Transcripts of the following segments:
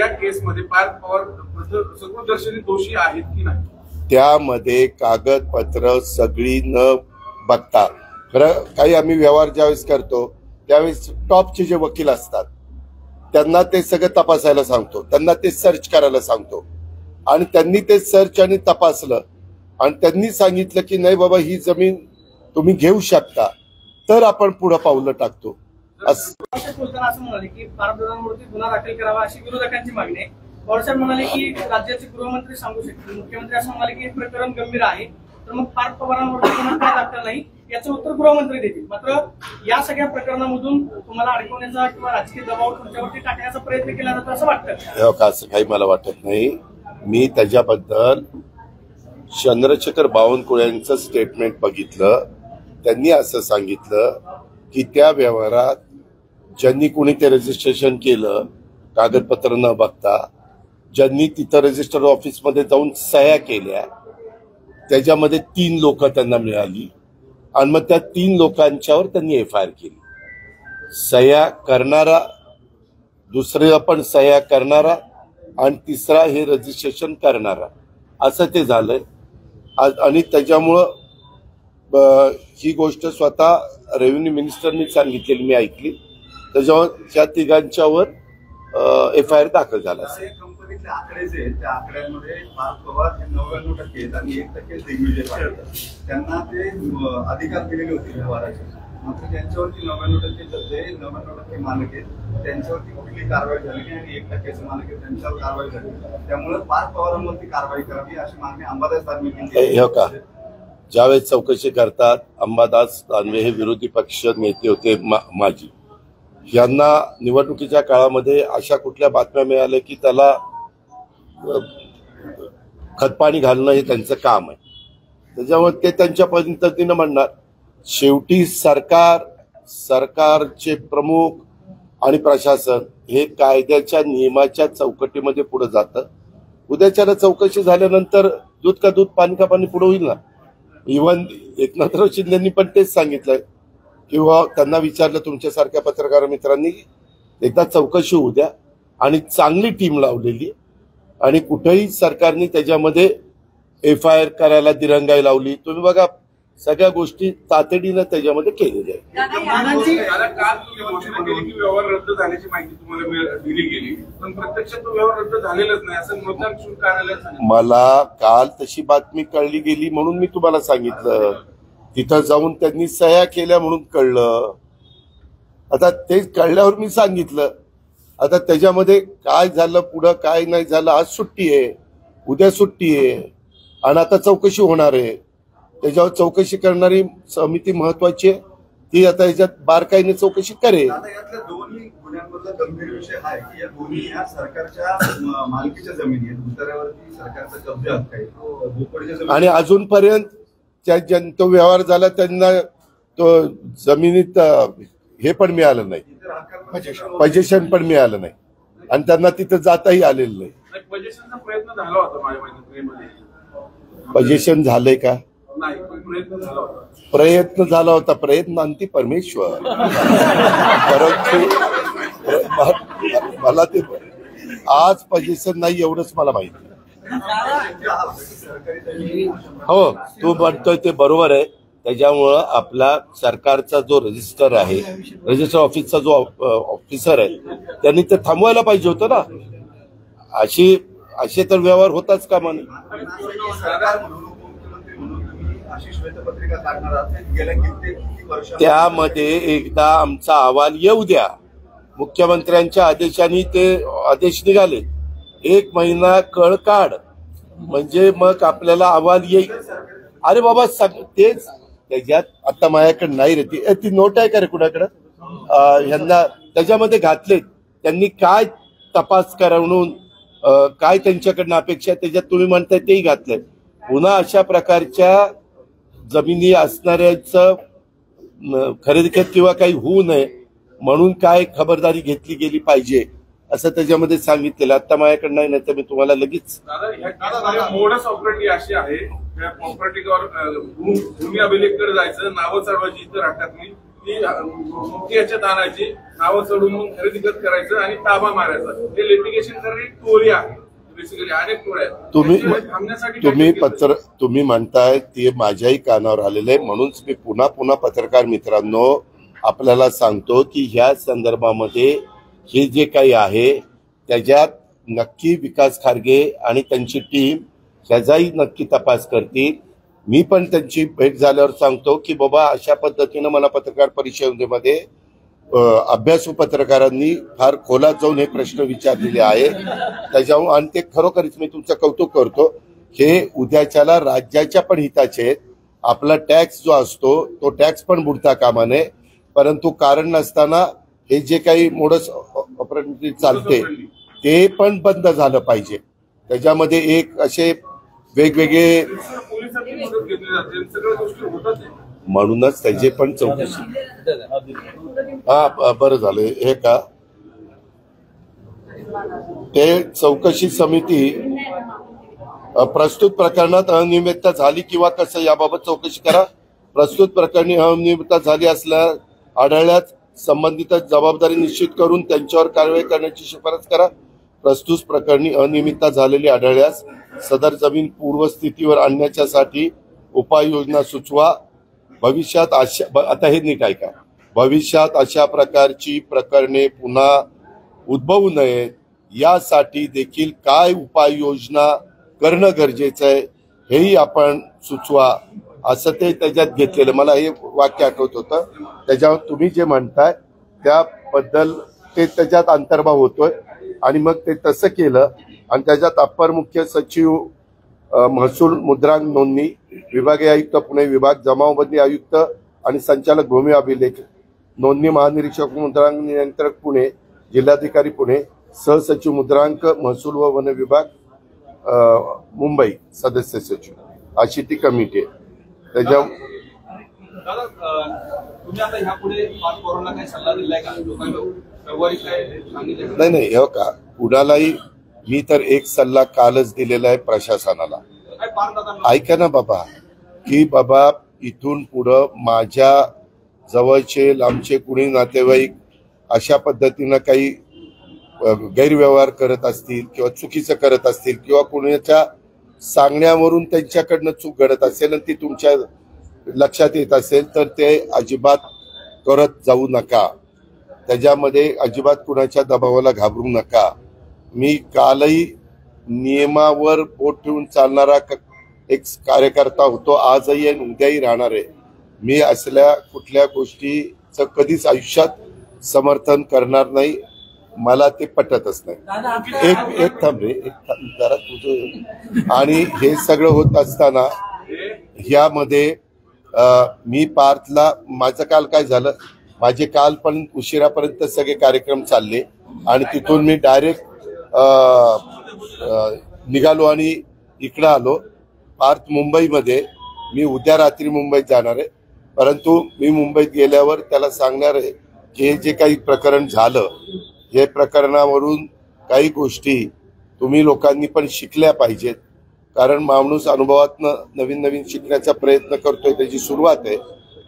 या केसमध्ये पार्थ पवार सकृतदर्शनी दोषी आहेत की नाही? त्यामध्ये कागदपत्र सगळी न बघता, खरं काही आम्ही व्यवहार ज्यावेळेस करतो त्यावेळेस टॉपचे जे वकील असतात त्यांना ते सगळं तपासायला सांगतो, त्यांना ते सर्च करायला सांगतो, आणि त्यांनी ते सर्च आणि तपासलं आणि त्यांनी सांगितलं की नाही बाबा ही जमीन तुम्ही घेऊ शकता, तर आपण पुढे पावलं टाकतो. असं म्हणाले की पारदर्शकांवरती गुन्हा दाखल करावा अशी विरोधकांची मागणी आहे. पवार म्हणाले की राज्याचे गृहमंत्री सांगू शकतील, मुख्यमंत्री असं म्हणाले की हे प्रकरण गंभीर आहे, तर मग पार्थ पवारांवरती गुन्हा का दाखल नाही याचं उत्तर गृहमंत्री देतील. मात्र या सगळ्या प्रकरणामधून तुम्हाला अडकवण्याचा किंवा राजकीय दबाव तुमच्यावरती टाकण्याचा प्रयत्न केला जातो असं वाटतं? असं काही मला वाटत नाही. मी त्याच्याबद्दल चंद्रशेखर बावनकुळे यांचं स्टेटमेंट बघितलं. त्यांनी असं सांगितलं की त्या व्यवहारात ज्यांनी कोणी ते रजिस्ट्रेशन केलं कागदपत्र न बघता, ज्यांनी तिथं रजिस्टर ऑफिसमध्ये जाऊन सह्या केल्या, त्याच्यामध्ये 3 लोक त्यांना मिळाली आणि मग त्या 3 लोकांच्यावर त्यांनी FIR केली. सह्या करणारा, दुसऱ्या पण सह्या करणारा आणि तिसरा हे रजिस्ट्रेशन करणारा, असं ते झालंय. आणि त्याच्यामुळं ही गोष्ट स्वतः रेव्हेन्यू मिनिस्टरनी सांगितलेली मी ऐकली. त्याच्यावर त्या तिघांच्यावर FIR दाखल झाला. कंपनीतले आकडे जे त्या आकड्यांमध्ये पार्थ पवार हे 99% आणि 1% दिग्विजय त्यांना ते अधिकार दिलेले होते व्यवहाराचे. मात्र त्यांच्यावरती 99% जे 99% मालक आहेत त्यांच्यावरती कुठली कारवाई झाली नाही आणि 1%चे मालक आहेत त्यांच्यावर कारवाई झाली. त्यामुळे पार्थ पवारांवरती कारवाई करावी अशी मागणी अंबादास दानवे यांनी का ज्यावेळेस चौकशी करतात, अंबादास दानवे हे विरोधी पक्ष नेते होते माजी, यांना निवडणुकीच्या काळामध्ये अशा कुठल्या बातम्या मिळाल्या की त्याला खतपाणी घालणं हे त्यांचं काम आहे. त्याच्यामुळे ते त्यांच्या पद्धतीनं म्हणणार. शेवटी सरकारचे प्रमुख आणि प्रशासन हे कायद्याच्या नियमाच्या चौकटीमध्ये पुढे जातं. उद्याच्याला चौकशी झाल्यानंतर दूध का दूध पाणी का पाणी पुढे होईल ना. इव्हन एकनाथराव शिंदेंनी पण तेच सांगितलंय किंवा त्यांना विचारलं तुमच्यासारख्या पत्रकार मित्रांनी एकदा चौकशी होऊ द्या, आणि चांगली टीम लावलेली आणि कुठेही सरकारने त्याच्यामध्ये FIR करायला दिरंगाई लावली. तुम्ही बघा सगळ्या गोष्टी तातडीनं त्याच्यामध्ये केलेल्या आहेत. काल तुम्ही घोषणा केली की व्यवहार रद्द झाल्याची माहिती तुम्हाला दिली गेली, पण प्रत्यक्षात तो व्यवहार रद्द झालेलाच नाही असं मतदान शुल्क कार्यालयात सांगितलं. मला काल तशी बातमी कळली गेली म्हणून मी तुम्हाला सांगितलं. तिथं जाऊन त्यांनी सह्या केल्या म्हणून कळलं. आता ते कळल्यावर मी सांगितलं. आता त्याच्यामध्ये काय झालं पुढं काय नाही झालं, आज सुट्टी आहे, उद्या सुट्टी आहे आणि आता चौकशी होणार आहे. त्याच्यावर चौकशी करणारी समिती महत्वाची आहे, ती आता याच्यात बारकाईने चौकशी करेल. यातल्या दोन्ही गुन्ह्यांमधला गंभीर विषय आहे की या दोन्ही या सरकारच्या मालकीच्या जमिनी आहेत, उतार्यावरती सरकारचा कब्जा आहे भोपडीच्या जमिनी, आणि अजूनपर्यंत तो व्यवहार झाला त्यांना तो जमिनीत हे पण मिळालं नाही, पोझिशन पण मिळालं नाही आणि त्यांना तिथं जाताही आलेलं नाही. पोझिशनचा प्रयत्न झाला होता माझ्या माहितीमध्ये. पोझिशन झालंय का? नाही, प्रयत्न झाला होता. प्रयत्न झाला होता. प्रयत्नांती परमेश्वर. परंतु मला ते आज पोझिशन नाही एवढंच मला माहिती. हो, तू म्हणतोय ते बरोबर आहे. त्याच्यामुळं आपला सरकारचा जो रजिस्टर आहे, रजिस्टर ऑफिसचा जो ऑफिसर आहे त्यांनी ते थांबवायला पाहिजे होतं ना. असे तर व्यवहार होताच कामा नये. त्यामध्ये एकदा आमचा अहवाल येऊ द्या. मुख्यमंत्र्यांच्या आदेशाने ते आदेश निघाले. 1 महिना कळ काढ म्हणजे मग आपल्याला अहवाल येईल. अरे बाबा तेच त्याच्यात आता माझ्याकडे नाही रे ती नोट आहे का रे कुणाकडं, ह्यांना त्याच्यामध्ये घातलेत. त्यांनी काय तपास करून काय त्यांच्याकडनं अपेक्षा त्याच्यात तुम्ही म्हणताय तेही घातलंय. पुन्हा अशा प्रकारच्या जमिनी असणाऱ्याचं खरेदी किंवा काही होऊ नये म्हणून काय खबरदारी घेतली गेली पाहिजे असं त्याच्यामध्ये सांगितलेलं. आता माझ्याकडे नाही, तर मी तुम्हाला लगेच. मोडस ऑपरेटी अशी आहे, प्रॉपर्टीवर भूमी अभिलेखकडे जायचं, नावं चढवायची इतर हक्कात नाही, ती मुख्याच्या दानाची नावं चढून मग खरेदी करायचं आणि ताबा मारायचा. हे लिटिगेशन करणारी टोळी आहे बेसिकली, अनेक टोळ्या आहेत. तुम्ही म्हणताय ते माझ्याही कानावर आलेलं आहे. म्हणून मी पुन्हा पुन्हा पत्रकार मित्रांनो आपल्याला सांगतो की ह्या संदर्भामध्ये हे जे काही आहे त्याच्यात नक्की विकास खारगे आणि त्यांची टीम ह्याचाही नक्की तपास करतील. मी पण त्यांची भेट झाल्यावर सांगतो की बाबा अशा पद्धतीनं मला पत्रकार परिषदेमध्ये अभ्यासू पत्रकारांनी फार खोलात जाऊन हे प्रश्न विचारलेले आहे. त्याच्यामुळे आणि ते खरोखरच मी तुमचं कौतुक करतो. हे उद्याच्याला राज्याच्या पण हिताचे आहेत. आपला टॅक्स जो असतो तो टॅक्स पण बुडता कामा नये. परंतु कारण नसताना हे जे काही मोडस ऑपरेटरी चालते ते पण बंद झालं पाहिजे. त्याच्यामध्ये एक असे वेगवेगळे म्हणूनच त्याचे पण चौकशी. बरं झालं हे का ते चौकशी समिती प्रस्तुत प्रकरणात अनियमितता झाली किंवा कसं याबाबत चौकशी करा. प्रस्तुत प्रकरणी अनियमितता झाली असल्यास आढळल्यास संबंधित जबाबदारी निश्चित करून त्यांच्यावर कारवाई करण्याची शिफारस करा. प्रस्तुत प्रकरणी अनियमितता झालेली आढळल्यास सदर जमीन पूर्वस्थितीवर आणण्यासाठी उपाययोजना सुचवा. भविष्यात आता हे नीट ऐका, भविष्यात अशा प्रकारची प्रकरणे पुन्हा उद्भवू नयेत यासाठी देखील काय उपाययोजना करणं गरजेचं आहे हेही आपण सुचवा असं ते त्याच्यात घेतलेलं. मला हे वाक्य आठवत होतं. त्याच्यावर तुम्ही जे म्हणताय त्याबद्दल ते त्याच्यात अंतर्भाव होतोय आणि मग ते तसं केलं आणि त्याच्यात अप्पर मुख्य सचिव महसूल मुद्रांक नोंदणी विभागीय आयुक्त पुणे विभाग, जमावबंदी आयुक्त आणि संचालक भूमी अभिलेख नोंदणी महानिरीक्षक मुद्रांक नियंत्रक पुणे, जिल्हाधिकारी पुणे, सहसचिव मुद्रांक महसूल व वन विभाग मुंबई सदस्य सचिव अशी ती कमिटी आहे. त्याच्या नाही हे का कुणालाही मी तर एक सल्ला कालच दिलेला आहे प्रशासनाला. ऐका ना बाबा की बाबा इथून पुढं माझ्या जवळचे लांबचे कुणी नातेवाईक अशा पद्धतीनं काही गैरव्यवहार करत असतील किंवा चुकीचं करत असतील किंवा कुणाच्या सांगण्यावरून त्यांच्याकडनं चूक घडत असेल आणि ती तुमच्या लक्षात येत असेल तर ते अजिबात करत जाऊ नका. त्याच्यामध्ये अजिबात कुणाच्या दबावाला घाबरू नका. मी कालही नियमावर बोट ठेवून चालणारा एक कार्यकर्ता होतो, आजही आणि उद्याही राहणार आहे. मी असल्या कुठल्या गोष्टीचं कधीच आयुष्यात समर्थन करणार नाही. मला ते पटतच नाही. एक थांब रे, एक थांब जरा तुझं. आणि हे सगळं होत असताना ह्यामध्ये मी पार्थला माझं काल काय झालं, माझे काल पण उशिरापर्यंत सगळे कार्यक्रम चालले आणि तिथून मी डायरेक्ट निघालो आणि इकडं आलो. पार्थ मुंबईमध्ये, मी उद्या रात्री मुंबईत जाणार आहे. परंतु मी मुंबईत गेल्यावर त्याला सांगणार आहे की हे जे काही प्रकरण झालं हे प्रकरणावरून काही गोष्टी तुम्ही लोकांनी पण शिकल्या पाहिजेत. कारण माणूस अनुभवातनं नवीन नवीन शिकण्याचा प्रयत्न करतोय, त्याची सुरुवात आहे.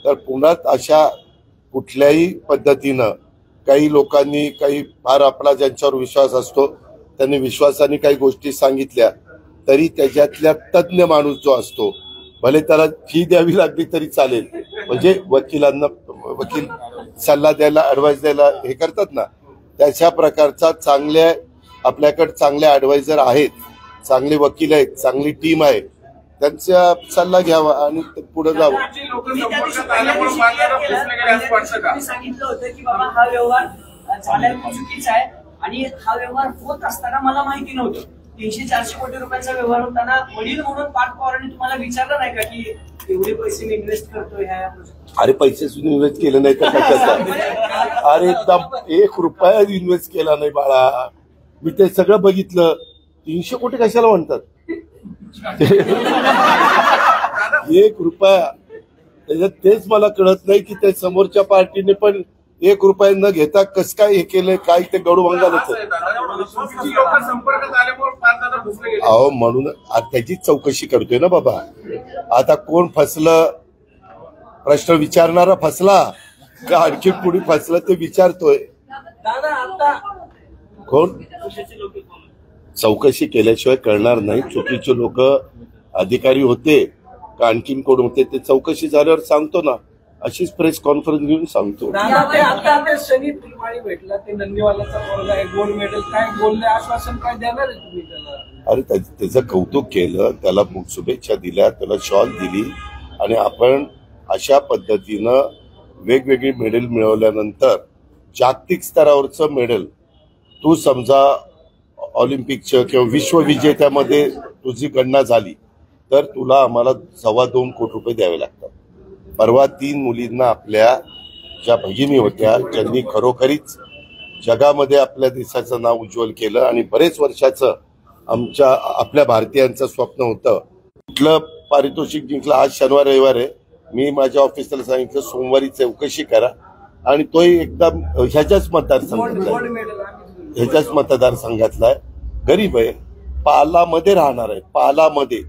तर पुन्हा अशा कुठल्याही पद्धतीनं काही लोकांनी काही फार आपला ज्यांच्यावर विश्वास असतो त्यांनी विश्वासाने काही गोष्टी सांगितल्या तरी त्याच्यातल्या तज्ज्ञ माणूस जो असतो, भले त्याला फी द्यावी लागली तरी चालेल, म्हणजे वकिलांना वकील सल्ला द्यायला ऍडवाइस द्यायला हे करतात ना, त्याच्या प्रकारचा चांगल्या आपल्याकडे चांगले ऍडवायझर आहेत, चांगले वकील आहेत, चांगली टीम आहे, त्यांचा सल्ला घ्यावा आणि पुढे जावं. सांगितलं होतं की बाबा हा व्यवहार झालाय चुकीचा आहे आणि हा व्यवहार होत असताना मला माहिती नव्हतं. 300-400 कोटी रुपयांचा व्यवहार होताना वडील म्हणून पार्थ पवारांनी तुम्हाला विचारलं नाही का की एवढे पैसे मी इन्व्हेस्ट करतोय ह्या? अरे पैसे सुद्धा इन्व्हेस्ट केले नाही तर अरे एकदम 1 रुपया इन्व्हेस्ट केला नाही बाळा. मी ते सगळं बघितलं. 300 कोटी कशाला म्हणतात? 1 रुपया त्याच्यात तेच मला कळत नाही की त्या समोरच्या पार्टीने पण 1 रुपया न घेता कसं काय हे केलंय, काय ते गडू भंगाल होतं. अहो म्हणून त्याची चौकशी करतोय ना बाबा. आता कोण फसलं, प्रश्न विचारणारा फसला का आणखी कुणी फसलं ते विचारतोय. दादा आता कोण चौकशी केल्याशिवाय कळणार नाही. चुकीचे लोक अधिकारी होते का आणखीन कोण होते ते चौकशी झाल्यावर सांगतो ना. अशीच प्रेस कॉन्फरन्स घेऊन सांगतो. दादा ते आता शनी फुलमाळी भेटला ते नंदीवालाचा पोरगा आहे गोल्ड मेडल काय बोलले आश्वासन काय देणार आहे तुम्ही त्याला? अरे त्याचं कौतुक केलं, त्याला शुभेच्छा दिल्या, त्याला शॉल दिली आणि आपण अशा पद्धतीनं वेगवेगळी मेडल मिळवल्यानंतर जागतिक स्तरावरचं मेडल तू समजा ऑलिम्पिकच्या किंवा विश्वविजेत्यामध्ये तुझी गणना झाली तर तुला आम्हाला 2.25 कोटी रुपये द्यावे लागतात. परवा 3 मुलींना आपल्या ज्या भगिनी होत्या ज्यांनी खरोखरीच जगामध्ये आपल्या देशाचं नाव उज्ज्वल केलं आणि बरेच वर्षाचं आपल्या भारतीयांचं स्वप्न होतं कुठलं पारितोषिक जिंकलं. आज शनिवार रविवार आहे. मी माझ्या ऑफिसला सांगितलं सोमवारी चौकशी करा आणि तोही एकदम ह्याच्याच मतदारसंघातला आहे. गरीब आहे, पालामध्ये राहणार आहे, पालामध्ये